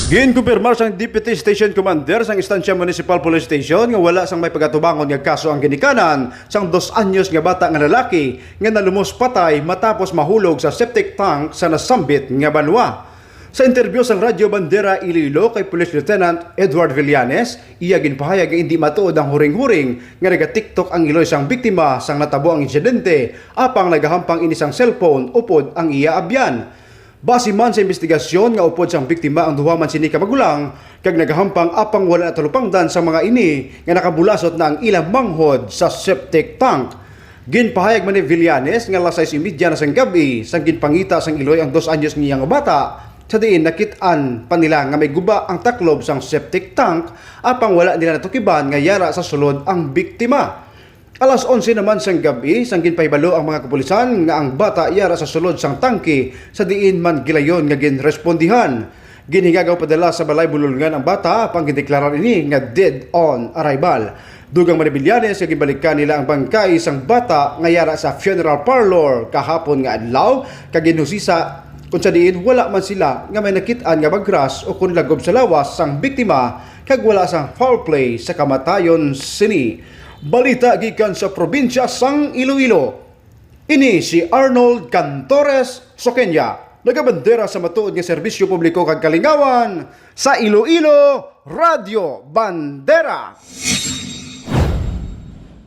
Ginkumpirmar sang Deputy Station Commander sang Estancia Municipal Police Station nga wala sang may pagatubangon nga kaso ang ginikanan sang 2 anyos nga bata nga lalaki nga nalumos patay matapos mahulog sa septic tank sa nasambit nga banwa. Sa interview sang Radyo Bandera Iloilo kay Police Lieutenant Edward Villanes, iya ginpahayag nga hindi matuod ang huring-huring nga naga-TikTok ang iloy sang biktima sang natabo ang insidente apang nagahampang ini sang cellphone upod ang iya abyan. Base man sa investigasyon nga upod sang biktima ang duha man sini ka magulang kag nagahampang apang wala na talupangdan sa mga ini nga nakabulasot na ang ilang manghod sa septic tank. Ginpahayag man ni Villanes nga alas 6:30 na sang gabi sang ginpangita sang iloy ang 2 anyos niya nga bata sa diin nakit-an pa nila nga may guba ang taklob sang septic tank apang wala nila natukiban nga yara sa sulod ang biktima. Alas 11 naman sang gabi, sang ginpahibalo ang mga kapulisan nga ang bata yara sa sulod sang tangke sa diin man gilayon nga ginrespondihan. Ginhigagaw padala sa balay bululngan ang bata apang gideklarar ini nga dead on arrival. Dugang Manibilyanes nga gibalikan nila ang bangkay sang bata nga yara sa funeral parlor kahapon nga adlaw kag ginhusisa kung sa diin wala man sila nga may nakit-an nga bagras o kung lagob sa lawas sang biktima kag wala sang foul play sa kamatayon sini. Balita gikan sa probinsya sang Iloilo. Ini si Arnold Cantores Soqueña, nagabandera sa matuod nga serbisyo publiko kag kalingawan sa Iloilo Radio Bandera.